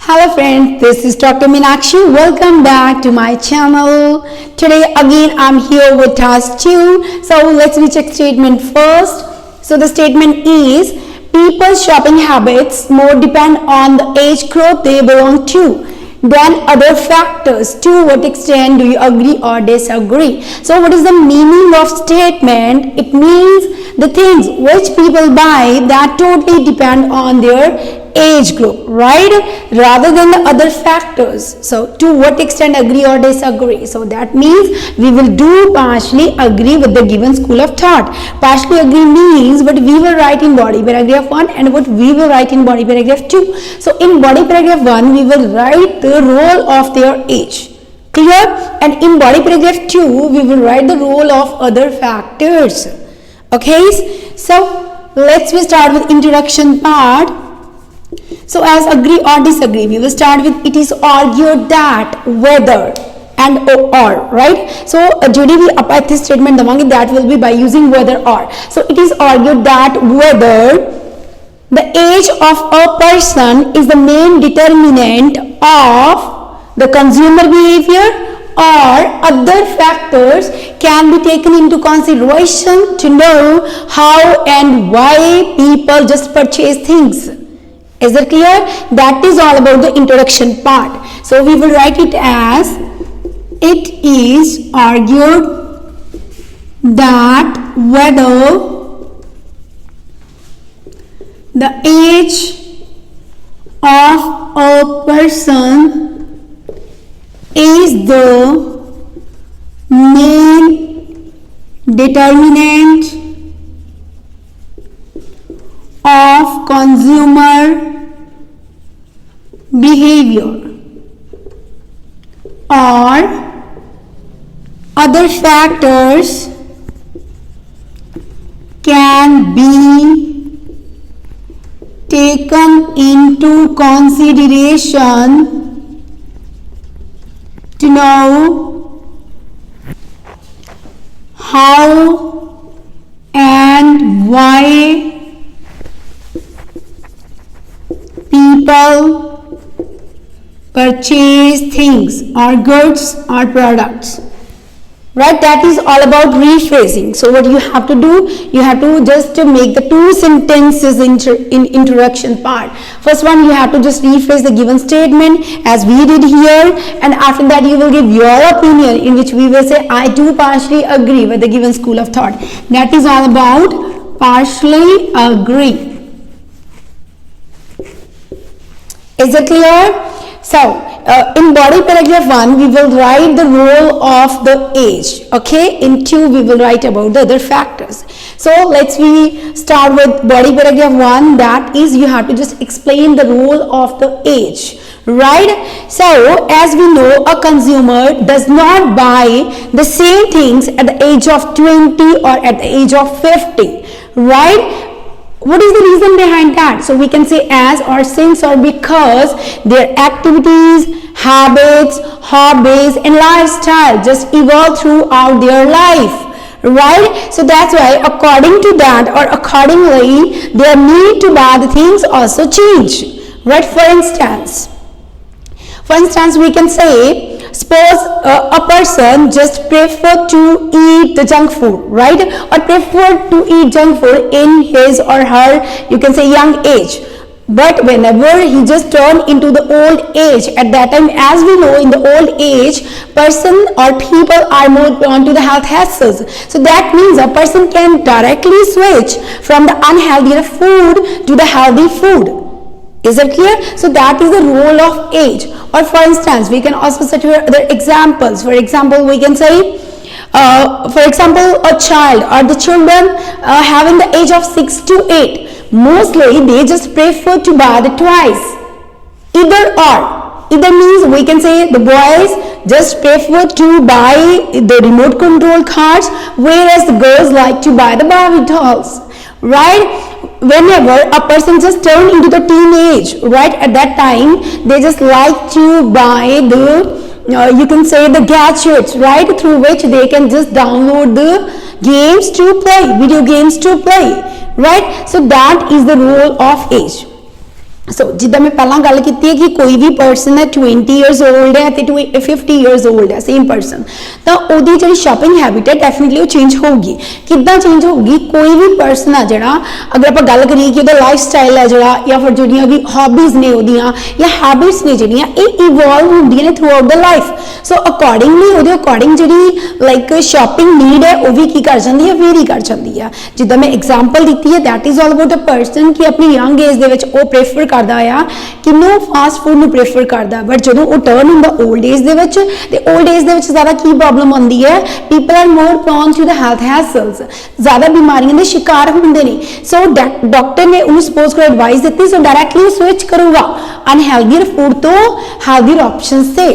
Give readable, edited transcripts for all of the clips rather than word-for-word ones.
Hello friends, this is Dr. Meenakshi. Welcome back to my channel. Today again I'm here with task 2. So let's recheck statement first. So the statement is people's shopping habits more depend on the age group they belong to than other factors. To what extent do you agree or disagree? So what is the meaning of statement? It means the things which people buy that totally depend on their age group, right, rather than the other factors. So to what extent agree or disagree? So that means we will do partially agree with the given school of thought. Partially agree means what we will write in body paragraph 1 and what we will write in body paragraph 2. So in body paragraph 1 we will write the role of their age, clear, and in body paragraph 2 we will write the role of other factors. Okay, so let's start with introduction part. So as agree or disagree, we will start with it is argued that whether and or, right? So जो भी आप this statement दवांगे that will be by using whether or. So it is argued that whether the age of a person is the main determinant of the consumer behavior or other factors can be taken into consideration to know how and why people just purchase things. Is it clear? That is all about the introduction part. So we will write it as it is argued that whether the age of a person is the main determinant of consumer behavior or other factors can be taken into consideration to know how and why people purchase things or goods or products, right? That is all about rephrasing. So what you have to do, you have to just make the two sentences in introduction part. First one, you have to just rephrase the given statement as we did here, and after that you will give your opinion in which we will say I do partially agree with the given school of thought. That is all about partially agree. Is it clear? So in body paragraph 1 we will write the role of the age. Okay, in 2 we will write about the other factors. So let's start with body paragraph 1. That is, you have to just explain the role of the age, right? So as we know, a consumer does not buy the same things at the age of 20 or at the age of 50, right? What is the reason behind that? So we can say as or since or because their activities, habits, hobbies and lifestyle just evolve throughout their life, right? So that's why according to that or accordingly their need to buy the things also change, right? For instance we can say suppose a person just prefer to eat the junk food, right, or prefer to eat junk food in his or her, you can say, young age, but whenever he just turn into the old age, at that time, as we know, in the old age person or people are more prone to the health hazards. So that means a person can directly switch from the unhealthy food to the healthy food. Is it clear? So that is the role of age. Or for instance, we can also set other examples. For example, we can say, for example, a child or the children having the age of 6 to 8, mostly they just prefer to buy the toys. Either or. Either means we can say the boys just prefer to buy the remote control cars, whereas the girls like to buy the Barbie dolls, right? Whenever a person just turn into the teenage, right, at that time they just like to buy the you can say the gadgets, right, through which they can just download the games to play, video games to play, right? So that is the role of age. सो जिदा मैं पहला गल की है कि कोई भी person है 20 ईयर्स ओल्ड है तो 50 ईयर्स ओल्ड है सेम पर्सन, तो वो जी शॉपिंग हैबिट है डेफिनेटली वो चेंज होगी। किदा चेंज होगी, कोई भी पर्सन है जरा अगर आप गल करिए कि लाइफ स्टाइल है जरा या फिर जो भी हॉबीज ने वोदियाँ या हैबिट्स ने जोड़ियाँ इवॉल्व होंगे ने through out the life. So accordingly वो अकॉर्डिंग जी लाइक शॉपिंग नीड है वो भी की कर जाती है, वेरी कर जाती है। जिदा मैं एग्जाम्पल दी है that is all about a person कि अपनी यंग एज के प्रेफर करता आ कि नो फास्ट फूड ਨੂੰ प्रेफर करता, बट जो वो टर्न ਹੁੰਦਾ ओल्ड एज ਦੇ ओल्ड एज ਦੇ ਜ਼ਿਆਦਾ ਕੀ प्रॉब्लम आती है, people are more prone to the health hassles, ज़्यादा बीमारियों के शिकार होंगे ने। सो डॉक्टर ने उन्हें सपोज को एडवाइस दी, सो डायरैक्टली स्विच करूंगा अनहेल्दी फूड तो हेल्दी ऑप्शन से,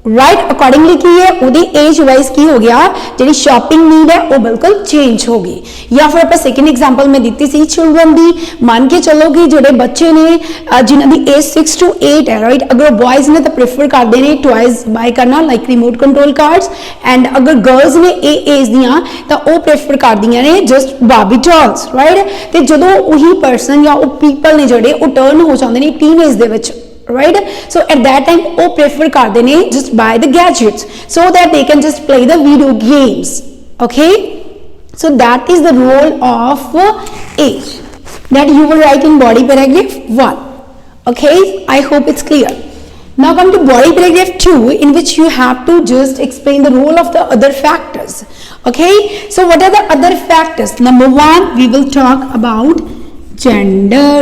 राइट। अकॉर्डिंगली की है वो एज वाइज की हो गया जी शॉपिंग नीड है वो बिल्कुल चेंज हो गई। या फिर आप सेकेंड एग्जाम्पल मैं दी सी चिल्ड्रन की, मान के चलो कि जोड़े बच्चे ने जिन्हों की एज 6 to 8 है, राइट। अगर बॉयज़ ने तो प्रेफर करते हैं टॉयज बाय करना like remote control cards, and अगर गर्ल्स ने ये एज दियाँ तो वह प्रेफर करदियाँ ने जस्ट बार्बी डॉल्स, राइट। तो जो वही पर्सन या वो पीपल ने जोड़े वो टर्न हो जाते हैं टीन एज के, right? So at that time वो prefer करते हैं just buy the gadgets so that they can just play the video games, okay? So that is the role of age that you will write in body paragraph 1, okay? I hope it's clear. Now come to body paragraph 2 in which you have to just explain the role of the other factors, okay? So what are the other factors? Number 1 we will talk about gender.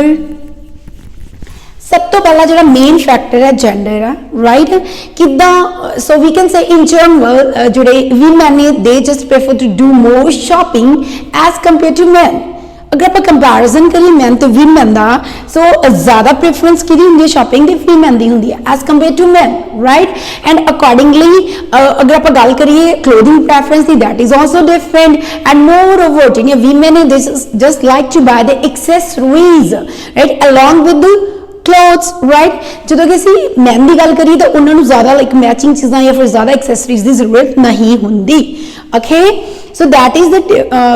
सब तो पहला जो main factor है gender है, right. किदा so we can say in general जोड़े women ने they just prefer to do more shopping as compare to man. अगर आप कंपैरिजन करिए मैन तो वीमेन का, सो ज़्यादा प्रेफरेंस की होंगी है शॉपिंग की फीमेन की होंगी है as compare to man, right. And accordingly अगर आप गल करिए क्लोथिंग प्रेफरेंस की that is also different, and moreover जी वीमेन ने just like to buy the accessories, right, along with clothes, right. जो किसी मैन की गल करिए तो उन्होंने ज़्यादा लाइक मैचिंग चीज़ा या फिर ज़्यादा एक्सेसरीज की जरूरत नहीं होंगी, okay. So that is the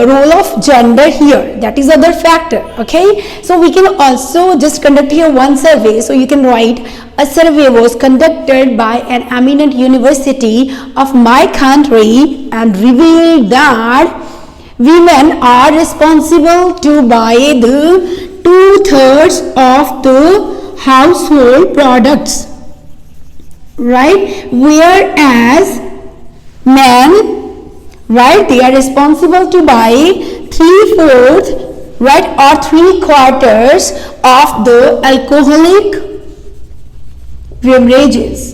role of gender here, that is other factor, okay. So we can also just conduct here one survey, so you can write a survey was conducted by an eminent university of my country and revealed that women are responsible to buy the 2/3 of the household products, right, whereas men, right, they are responsible to buy 3/4, right, or 3/4 of the alcoholic beverages.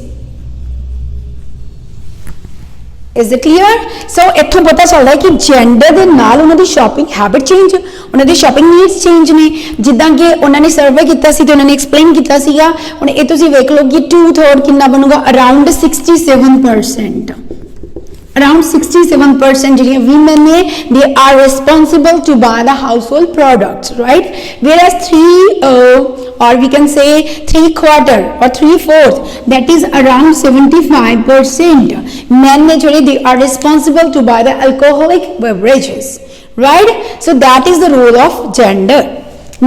Is it clear? So इत्थों पता चलता है कि gender के नाल उन्होंने shopping habit change, उन्होंने shopping needs change ने, जिदा कि उन्होंने सर्वे किया तो उन्होंने एक्सप्लेन किया सीगा। हुण ये तुसीं वेख लो कि 2/3 कितना बनूगा, अराउंड 67%, अराउंड 67% जी वीमेन ने they are responsible to buy the household products, right, whereas 3 or we can say 3/4 or 3/4 that is around 75% men ne jode they are responsible to buy the alcoholic beverages, right. So that is the role of gender.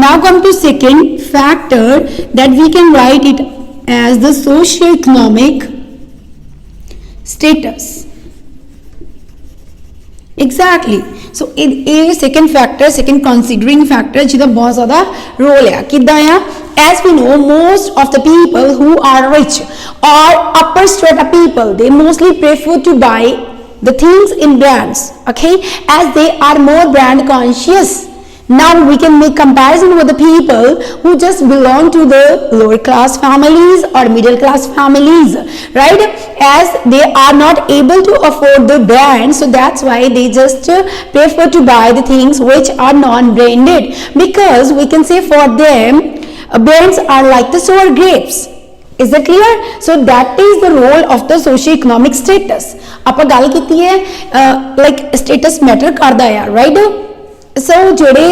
Now come to second factor that we can write it as the socio-economic status. Exactly. So ये second factor, second considering factor जिदा बहुत ज़्यादा role है किदा है। As we know, most of the people who are rich or upper strata people, they mostly prefer to buy the things in brands, okay, as they are more brand conscious. Now we can make comparison with the people who just belong to the lower class families or middle class families, right, as they are not able to afford the brand, so that's why they just prefer to buy the things which are non-branded, because we can say for them brands are like the sour grapes. Is that clear? So that is the role of the socio-economic status. आप गल की है like status matter करता है, right. ਸੋ ਜਿਹੜੇ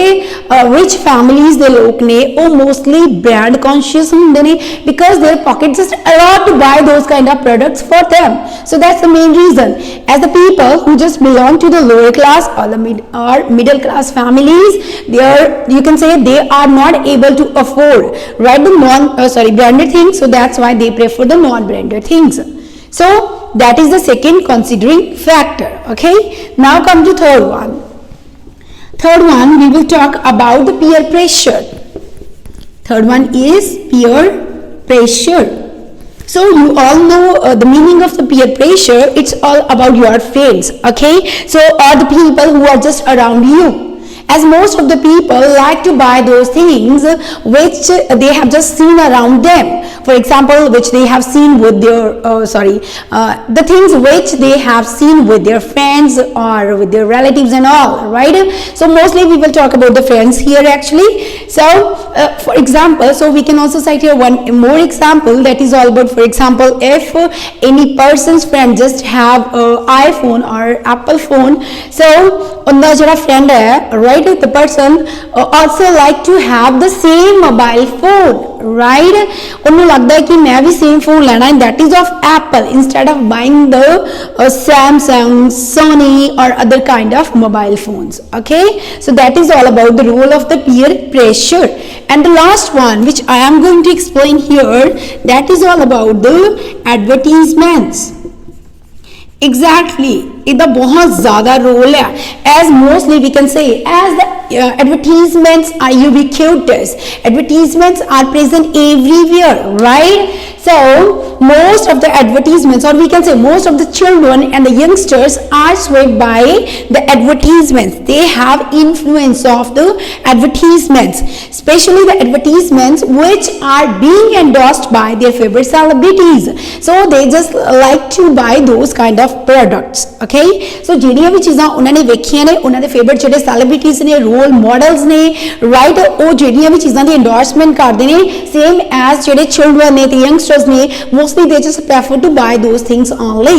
rich families ਦੇ ਲੋਕ ਨੇ ਉਹ ਮੋਸਟਲੀ ਬ੍ਰਾਂਡ ਕੌਨਸ਼ੀਅਸ ਹੁੰਦੇ ਨੇ because their pocket just allowed to buy those kind of products for them. So that's the main reason. As the people who just belong to the lower class or the middle class families, they are, you can say, they are not able to afford right the branded things, so that's why they prefer the non branded things. So that is the second considering factor. Okay, now come to third one. Third one, we will talk about the peer pressure. Third one is peer pressure. So you all know the meaning of the peer pressure. It's all about your friends, okay? So are the people who are just around you, as most of the people like to buy those things which they have just seen around them. For example, which they have seen with their the things which they have seen with their friends or with their relatives and all, right? So mostly we will talk about the friends here actually. So for example, so we can also cite here one more example that is all about, for example, if any person's friend just have a iPhone or Apple phone, so unda jada friend hai, right, the person also like to have the same mobile phone, right? ਉਹਨੂੰ ਲੱਗਦਾ ਹੈ ਕਿ ਮੈਂ ਵੀ same phone ਲੈਣਾ, and that is of Apple instead of buying the Samsung, Sony or other kind of mobile phones. Okay, so that is all about the role of the peer pressure. And the last one which I am going to explain here, that is all about the advertisements. Exactly, ਇਹਦਾ ਬਹੁਤ ਜ਼ਿਆਦਾ role ਹੈ, as mostly we can say as the advertisements are ubiquitous. Advertisements are present everywhere, right? So most of the advertisements, or we can say most of the children and the youngsters are swayed by the advertisements. They have influence of the advertisements, especially the advertisements which are being endorsed by their favorite celebrities. So they just like to buy those kind of products. Okay, so ਜਿਹੜੀਆਂ ਵੀ ਚੀਜ਼ਾਂ ਉਹਨਾਂ ਨੇ ਵੇਖੀਆਂ ਨੇ, ਉਹਨਾਂ ਦੇ favourite ਜਿਹੜੇ celebrities ਨੇ, ਰੋਲ ਮਾਡਲਸ ਨੇ, ਰਾਈਟ, ਉਹ ਜਿਹੜੀਆਂ ਵੀ ਚੀਜ਼ਾਂ ਦੀ endorsement ਕਰਦੇ ਨੇ, same as ਜਿਹੜੇ children ਨੇ ਤੇ youngsters ਨੇ, mostly they just prefer to buy those things only.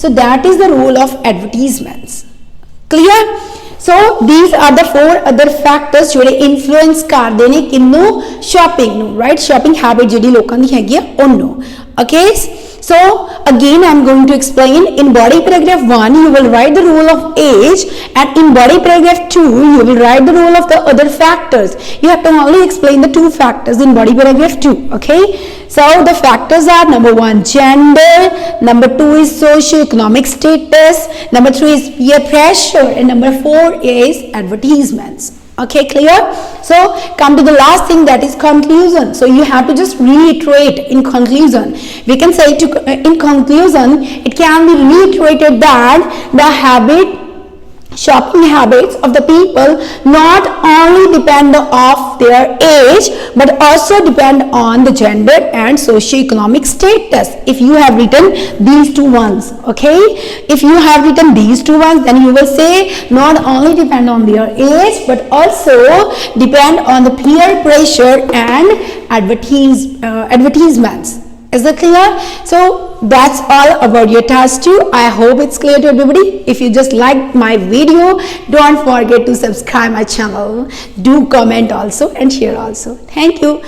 So that is the role of advertisements. Clear? So these are the four other factors ਜਿਹੜੇ influence ਕਰਦੇ ਨੇ ਕਿੰਨੂੰ, shopping ਨੂੰ, right? Shopping habit ਜਿਹੜੀ ਲੋਕਾਂ ਦੀ ਹੈਗੀ ਆ ਉਹਨੂੰ. Okay, so again I am going to explain. In body paragraph 1 you will write the role of age, and in body paragraph 2 you will write the role of the other factors. You have to only explain the two factors in body paragraph 2. Okay, so the factors are: number 1 gender, number 2 is socio-economic status, number 3 is peer pressure, and number 4 is advertisements. Okay, clear? So come to the last thing, that is conclusion. So you have to just reiterate in conclusion. We can say in conclusion, it can be reiterated that the shopping habits of the people not only depend of their age but also depend on the gender and socio-economic status. If you have written these two ones, okay, if you have written these two ones, then you will say not only depend on their age but also depend on the peer pressure and advertisements. Is that clear? So that's all about your task 2. I hope it's clear to everybody. If you just liked my video, don't forget to subscribe my channel. Do comment also and share also. Thank you.